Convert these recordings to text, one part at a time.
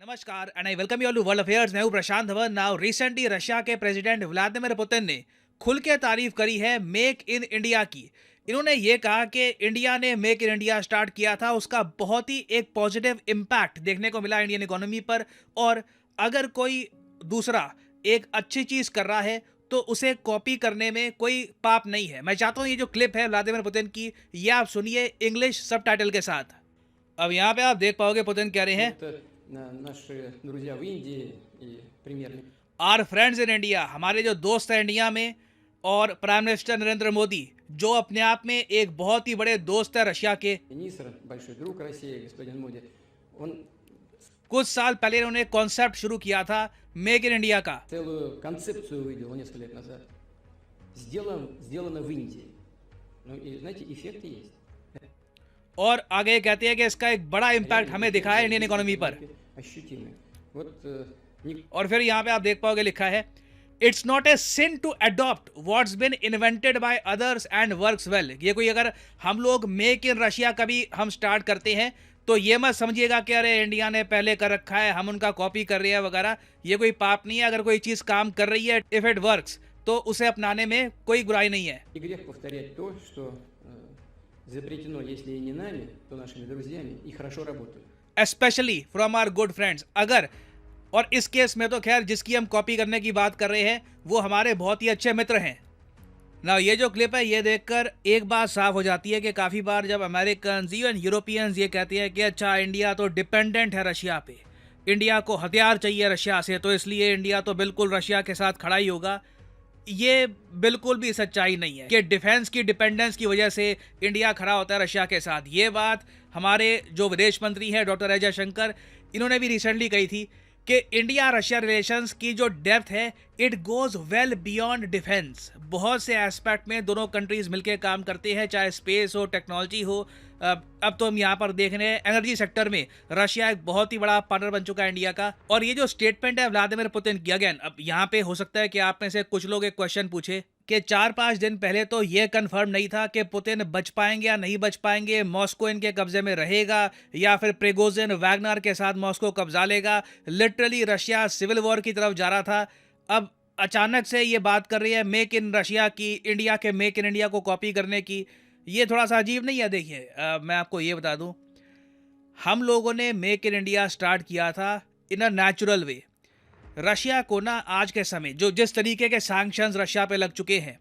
नमस्कार and I welcome you all to world affairs. मैं हूं Prashant Dhawan. Now recently Russia के प्रेसिडेंट व्लादिमीर पुतिन ने खुल के तारीफ करी है मेक इन इंडिया की। इन्होंने ये कहा कि इंडिया ने मेक इन इंडिया स्टार्ट किया था, उसका बहुत ही एक पॉजिटिव इम्पैक्ट देखने को मिला इंडियन इकोनॉमी पर। और अगर कोई दूसरा एक अच्छी चीज कर रहा है तो उसे कॉपी करने में कोई पाप नहीं है। मैं चाहता हूँ ये जो क्लिप है व्लादिमीर पुतिन की, ये आप सुनिए इंग्लिश सबटाइटल के साथ। अब यहाँ पे आप देख पाओगे पुतिन कह रहे हैं, Наши друзья в Индии и премьер-министр आर फ्रेंड्स इन इंडिया, हमारे जो दोस्त हैं इंडिया में, और प्राइम मिनिस्टर नरेंद्र मोदी जो अपने आप में एक बहुत ही बड़े दोस्त है रशिया के। большой друг России, господин Моди, он कुछ साल पहले उन्होंने कॉन्सेप्ट शुरू किया था मेक इन इंडिया का, целую концепцию выделил несколько лет назад. Сделано в Индии. Ну и знаете, эффекты есть. और आगे कहते हैं कि इसका एक बड़ा इम्पैक्ट हमें दिखा है इंडियन इकोनॉमी पर। Ощутимые. Вот और फिर यहाँ पे आप देख पाओगे लिखा है, it's not a sin to adopt what's been invented by others and works well. ये कोई अगर हम लोग मेक इन रशिया कभी हम स्टार्ट करते हैं तो ये मत समझिएगा कि अरे इंडिया ने पहले कर रखा है, हम उनका कॉपी कर रहे हैं वगैरह। ये कोई पाप नहीं है। अगर कोई चीज़ काम कर रही है, इफ इट वर्क्स, तो उसे अपनाने में कोई बुराई नहीं है। и грех повторять то, что изобретено, если и не нами, то нашими друзьями и хорошо работает. Specially from our good friends. अगर, और इस केस में तो खैर जिसकी हम कॉपी करने की बात कर रहे हैं वो हमारे बहुत ही अच्छे मित्र हैं ना। ये जो क्लिप है ये देखकर एक बात साफ हो जाती है कि काफ़ी बार जब अमेरिकन इवन यूरोपियंस ये कहते हैं कि अच्छा इंडिया तो डिपेंडेंट है रशिया पे, इंडिया को हथियार चाहिए रशिया से, तो इसलिए इंडिया तो बिल्कुल रशिया के साथ खड़ा ही होगा। ये बिल्कुल भी सच्चाई नहीं है कि डिफेंस की डिपेंडेंस की वजह से इंडिया खड़ा होता है रशिया के साथ। ये बात हमारे जो विदेश मंत्री हैं डॉक्टर एस जयशंकर, इन्होंने भी रिसेंटली कही थी कि इंडिया रशिया रिलेशंस की जो डेप्थ है it goes well beyond defence. बहुत से एस्पेक्ट में दोनों कंट्रीज मिलकर काम करते हैं, चाहे स्पेस हो, टेक्नोलॉजी हो। अब तो हम यहाँ पर देख रहे हैं एनर्जी सेक्टर में रशिया एक बहुत ही बड़ा पार्टनर बन चुका है इंडिया का। और ये जो स्टेटमेंट है व्लादिमीर पुतिन की, अगेन अब यहाँ पे हो सकता है कि आप में से कुछ लोग एक क्वेश्चन पूछे कि 4-5 दिन पहले तो ये कंफर्म नहीं था कि पुतिन बच पाएंगे या नहीं बच पाएंगे, मॉस्को इनके कब्जे में रहेगा या फिर प्रिगोजिन वैगनर के साथ मॉस्को कब्जा लेगा। लिटरली रशिया सिविल वॉर की तरफ जा रहा था। अब अचानक से ये बात कर रही है मेक इन रशिया की, इंडिया के मेक इन इंडिया को कॉपी करने की। ये थोड़ा सा अजीब नहीं है? देखिए मैं आपको ये बता दूं, हम लोगों ने मेक इन इंडिया स्टार्ट किया था इन अ नेचुरल वे। रशिया को ना आज के समय जो जिस तरीके के सैंक्शंस रशिया पे लग चुके हैं,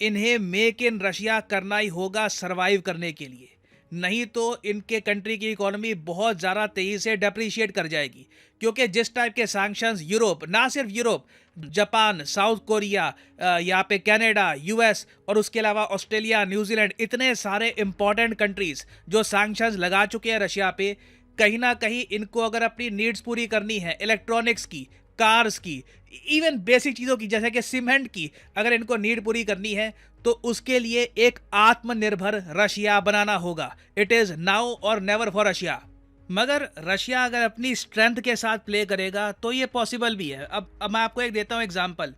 इन्हें मेक इन रशिया करना ही होगा सरवाइव करने के लिए, नहीं तो इनके कंट्री की इकोनॉमी बहुत ज़्यादा तेज़ी से डेप्रिशिएट कर जाएगी। क्योंकि जिस टाइप के सैंक्शंस यूरोप, ना सिर्फ यूरोप, जापान, साउथ कोरिया, यहाँ पे कनाडा, यूएस और उसके अलावा ऑस्ट्रेलिया, न्यूजीलैंड, इतने सारे इंपॉर्टेंट कंट्रीज जो सैंक्शंस लगा चुके हैं रशिया पे, कहीं ना कहीं इनको अगर अपनी नीड्स पूरी करनी है, इलेक्ट्रॉनिक्स की, कार्स की, इवन बेसिक चीज़ों की जैसे कि सीमेंट की, अगर इनको नीड पूरी करनी है तो उसके लिए एक आत्मनिर्भर रशिया बनाना होगा। इट इज़ नाउ और नेवर फॉर रशिया। मगर रशिया अगर अपनी स्ट्रेंथ के साथ प्ले करेगा तो ये पॉसिबल भी है। अब मैं आपको एक देता हूँ एग्जांपल।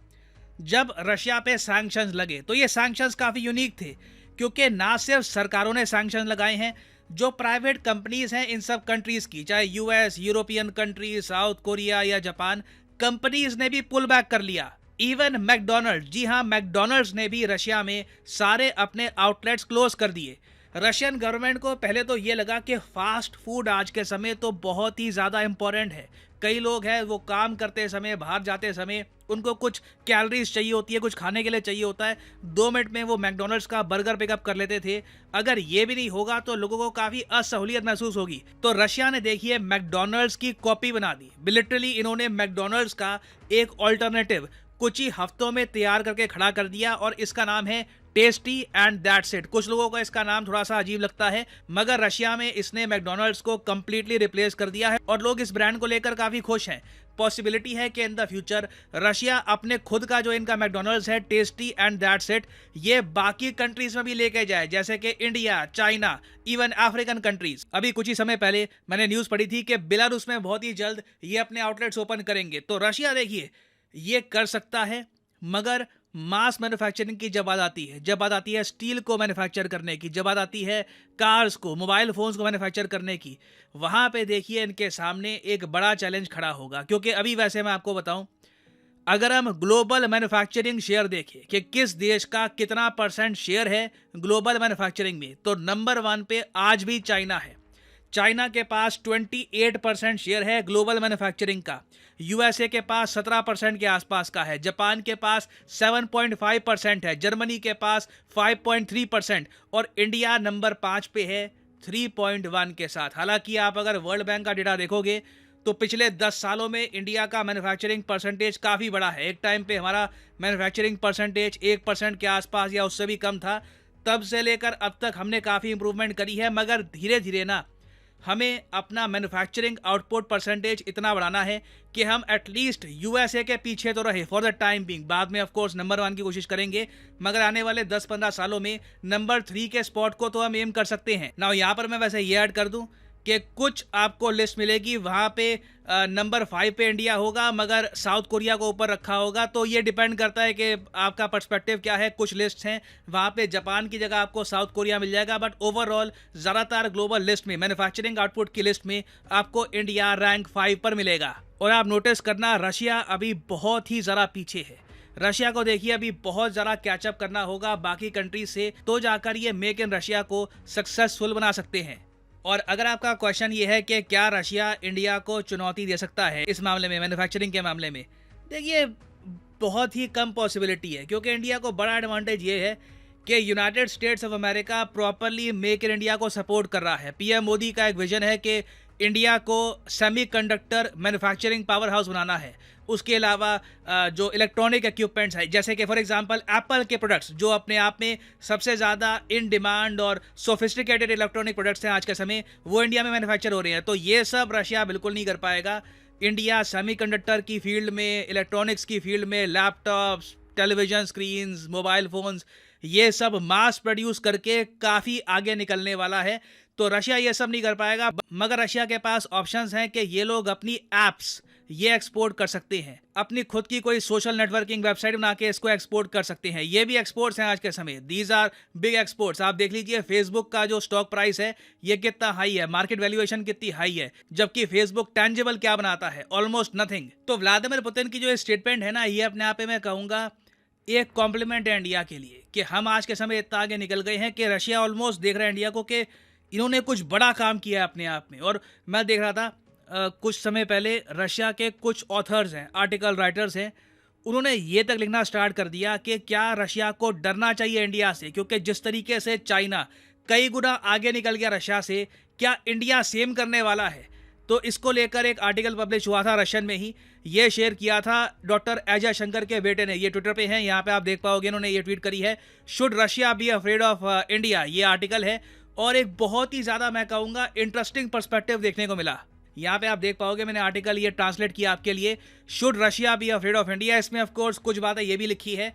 जब रशिया पे सैंक्शंस लगे तो ये सैंक्शंस काफ़ी यूनिक थे, क्योंकि ना सिर्फ सरकारों ने सैंक्शन लगाए हैं, जो प्राइवेट कंपनीज हैं इन सब कंट्रीज़ की, चाहे US, European countries, south Korea या जापान, कंपनीज ने भी पुल बैक कर लिया। इवन मैकडोनल्ड्स, जी हाँ, मैकडोनल्ड्स ने भी रशिया में सारे अपने आउटलेट्स क्लोज कर दिए। रशियन गवर्नमेंट को पहले तो ये लगा कि फास्ट फूड आज के समय तो बहुत ही ज़्यादा इंपॉर्टेंट है। कई लोग हैं वो काम करते समय, बाहर जाते समय उनको कुछ कैलोरीज चाहिए होती है, कुछ खाने के लिए चाहिए होता है, 2 मिनट में वो मैकडोनल्ड्स का बर्गर पिकअप कर लेते थे। अगर ये भी नहीं होगा तो लोगों को काफ़ी असहूलियत महसूस होगी। तो रशिया ने देखिए मैकडोनल्ड्स की कॉपी बना दी। लिटरली इन्होंने मैकडोनल्ड्स का एक ऑल्टरनेटिव कुछ ही हफ्तों में तैयार करके खड़ा कर दिया और इसका नाम है टेस्टी एंड दैट्स इट। कुछ लोगों को इसका नाम थोड़ा सा अजीब लगता है, मगर रशिया में इसने मैकडोनल्ड्स को कंप्लीटली रिप्लेस कर दिया है और लोग इस ब्रांड को लेकर काफ़ी खुश हैं। पॉसिबिलिटी है कि इन द फ्यूचर रशिया अपने खुद का जो इनका मैकडोनल्ड्स है टेस्टी एंड दैट्स इट, ये बाकी कंट्रीज में भी लेके जाए, जैसे कि India, China, even African countries. अभी कुछ ही समय पहले मैंने न्यूज़ पढ़ी थी कि बेलारूस में बहुत ही जल्द ये अपने आउटलेट्स ओपन करेंगे। तो रशिया देखिए ये कर सकता है, मगर मास मैन्युफैक्चरिंग की जब बात आती है स्टील को मैन्युफैक्चर करने की, जब बात आती है कार्स को, मोबाइल फोन्स को मैन्युफैक्चर करने की, वहाँ पे देखिए इनके सामने एक बड़ा चैलेंज खड़ा होगा। क्योंकि अभी वैसे मैं आपको बताऊं, अगर हम ग्लोबल मैन्युफैक्चरिंग शेयर देखें कि किस देश का कितना % शेयर है ग्लोबल मैन्युफैक्चरिंग में, तो नंबर 1 पे आज भी चाइना है। चाइना के पास 28% शेयर है ग्लोबल मैन्युफैक्चरिंग का। यूएसए के पास 17% के आसपास का है। जापान के पास 7.5% है। जर्मनी के पास 5.3% और इंडिया नंबर 5 पे है 3.1 के साथ। हालांकि आप अगर वर्ल्ड बैंक का डेटा देखोगे तो पिछले 10 सालों में इंडिया का मैन्युफैक्चरिंग परसेंटेज काफ़ी बड़ा है। एक टाइम पे हमारा मैन्युफैक्चरिंग परसेंटेज 1% के आसपास या उससे भी कम था। तब से लेकर अब तक हमने काफ़ी इंप्रूवमेंट करी है, मगर धीरे धीरे ना हमें अपना मैन्युफैक्चरिंग आउटपुट परसेंटेज इतना बढ़ाना है कि हम एटलीस्ट यूएसए के पीछे तो रहे फॉर द टाइम बीइंग। बाद में ऑफ कोर्स नंबर 1 की कोशिश करेंगे, मगर आने वाले 10-15 सालों में नंबर 3 के स्पॉट को तो हम एम कर सकते हैं ना। यहाँ पर मैं वैसे ये ऐड कर दूं कि कुछ आपको लिस्ट मिलेगी, वहाँ पे नंबर 5 पे इंडिया होगा मगर साउथ कोरिया को ऊपर रखा होगा। तो ये डिपेंड करता है कि आपका पर्सपेक्टिव क्या है। कुछ लिस्ट हैं वहाँ पे जापान की जगह आपको साउथ कोरिया मिल जाएगा, बट ओवरऑल ज़्यादातर ग्लोबल लिस्ट में, मैन्युफैक्चरिंग आउटपुट की लिस्ट में आपको इंडिया रैंक 5 पर मिलेगा। और आप नोटिस करना, रशिया अभी बहुत ही ज़रा पीछे है। रशिया को देखिए अभी बहुत ज़रा कैचअप करना होगा बाकी कंट्री से, तो जाकर ये मेक इन रशिया को सक्सेसफुल बना सकते हैं। और अगर आपका क्वेश्चन ये है कि क्या रशिया इंडिया को चुनौती दे सकता है इस मामले में, मैन्युफैक्चरिंग के मामले में, देखिए बहुत ही कम पॉसिबिलिटी है। क्योंकि इंडिया को बड़ा एडवांटेज ये है कि United states of America properly make in India को सपोर्ट कर रहा है। पीएम मोदी का एक विजन है कि इंडिया को सेमीकंडक्टर मैन्युफैक्चरिंग पावर हाउस बनाना है। उसके अलावा जो इलेक्ट्रॉनिक इक्विपमेंट्स है, जैसे कि फॉर एग्जांपल एप्पल के प्रोडक्ट्स जो अपने आप में सबसे ज़्यादा इन डिमांड और सोफिस्टिकेटेड इलेक्ट्रॉनिक प्रोडक्ट्स हैं आज के समय, वो इंडिया में मैन्युफैक्चर हो रहे हैं। तो ये सब रशिया बिल्कुल नहीं कर पाएगा। इंडिया सेमीकंडक्टर की फील्ड में, इलेक्ट्रॉनिक्स की फील्ड में, laptops, television screens, mobile phones, ये सब मास प्रोड्यूस करके काफ़ी आगे निकलने वाला है। तो रशिया ये सब नहीं कर पाएगा, मगर रशिया के पास ऑप्शंस हैं कि ये लोग अपनी एप्स ये एक्सपोर्ट कर सकते हैं। अपनी खुद की कोई सोशल नेटवर्किंग वेबसाइट बना के इसको एक्सपोर्ट कर सकते हैं। ये भी एक्सपोर्ट्स हैं आज के समय। These are big exports. आप देख लीजिए फेसबुक का जो स्टॉक प्राइस है ये कितना हाई है, मार्केट वैल्यूएशन कितनी हाई है, जबकि फेसबुक टेंजिबल क्या बनाता है, ऑलमोस्ट नथिंग। तो व्लादिमीर पुतिन की जो स्टेटमेंट है ना, ये अपने आप में मैं कहूँगा एक कॉम्प्लीमेंट है इंडिया के लिए कि हम आज के समय इतना आगे निकल गए हैं कि रशिया ऑलमोस्ट देख रहा है इंडिया को कि इन्होंने कुछ बड़ा काम किया है अपने आप में। और मैं देख रहा था कुछ समय पहले रशिया के कुछ ऑथर्स हैं, आर्टिकल राइटर्स हैं, उन्होंने ये तक लिखना स्टार्ट कर दिया कि क्या रशिया को डरना चाहिए इंडिया से, क्योंकि जिस तरीके से चाइना कई गुना आगे निकल गया रशिया से, क्या इंडिया सेम करने वाला है। तो इसको लेकर एक आर्टिकल पब्लिश हुआ था रशियन में ही, ये शेयर किया था डॉक्टर अजय शंकर के बेटे ने। ये ट्विटर पे है, यहाँ पे आप देख पाओगे, इन्होंने ये ट्वीट करी है, should Russia be afraid of India, ये आर्टिकल है। और एक बहुत ही ज़्यादा मैं कहूँगा इंटरेस्टिंग पर्सपेक्टिव देखने को मिला। यहाँ पे आप देख पाओगे, मैंने आर्टिकल ये ट्रांसलेट किया आपके लिए, should Russia be afraid of India. इसमें ऑफ कोर्स कुछ बातें ये भी लिखी है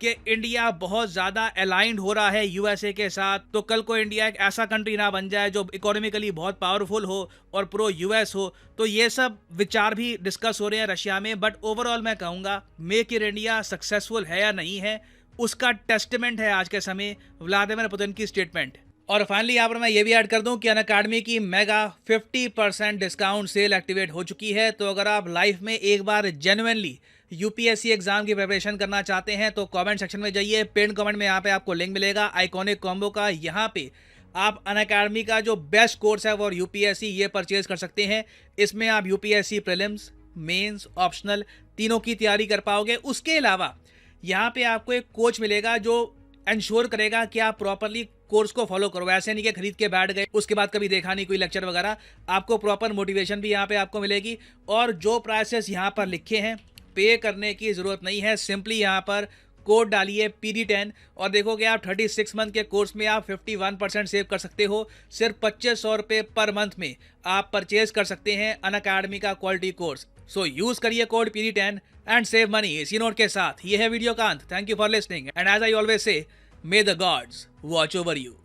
कि इंडिया बहुत ज़्यादा अलाइंड हो रहा है यूएसए के साथ, तो कल को इंडिया एक ऐसा कंट्री ना बन जाए जो इकोनॉमिकली बहुत पावरफुल हो और प्रो यूएस हो। तो ये सब विचार भी डिस्कस हो रहे हैं रशिया में। बट ओवरऑल मैं कहूँगा मेक इन इंडिया सक्सेसफुल है या नहीं है, उसका टेस्टमेंट है आज के समय व्लादिमीर पुतिन की स्टेटमेंट। और फाइनली यहाँ पर मैं ये भी ऐड कर दूं कि अनअकैडमी की मेगा 50% डिस्काउंट सेल एक्टिवेट हो चुकी है। तो अगर आप लाइफ में एक बार जेन्युइनली यूपीएससी एग्जाम की प्रिपरेशन करना चाहते हैं तो कमेंट सेक्शन में जाइए, पिन कमेंट में यहाँ पे आपको लिंक मिलेगा आइकॉनिक कॉम्बो का। यहाँ पे आप अनअकैडमी का जो बेस्ट कोर्स है वो यूपीएससी ये परचेज कर सकते हैं। इसमें आप यूपीएससी प्रीलिम्स, मेंस, ऑप्शनल तीनों की तैयारी कर पाओगे। उसके अलावा यहाँ पे आपको एक कोच मिलेगा जो इंश्योर करेगा कि आप प्रॉपरली कोर्स को फॉलो करो। ऐसे नहीं कि खरीद के बैठ गए, उसके बाद कभी देखा नहीं कोई लेक्चर वगैरह। आपको प्रॉपर मोटिवेशन भी यहाँ पे आपको मिलेगी। और जो प्राइसेस यहाँ पर लिखे हैं, पे करने की ज़रूरत नहीं है। सिंपली यहाँ पर कोड डालिए PD10 और देखोगे आप 36 मंथ के कोर्स में आप 51% सेव कर सकते हो। सिर्फ 2500 रुपये पर मंथ में आप परचेज कर सकते हैं अनअकैडमी का क्वालिटी कोर्स। सो यूज़ करिए code PD10 and save money इसी नोट के साथ। ये है वीडियो का अंत। Thank you for listening and as I always say, may the gods watch over you.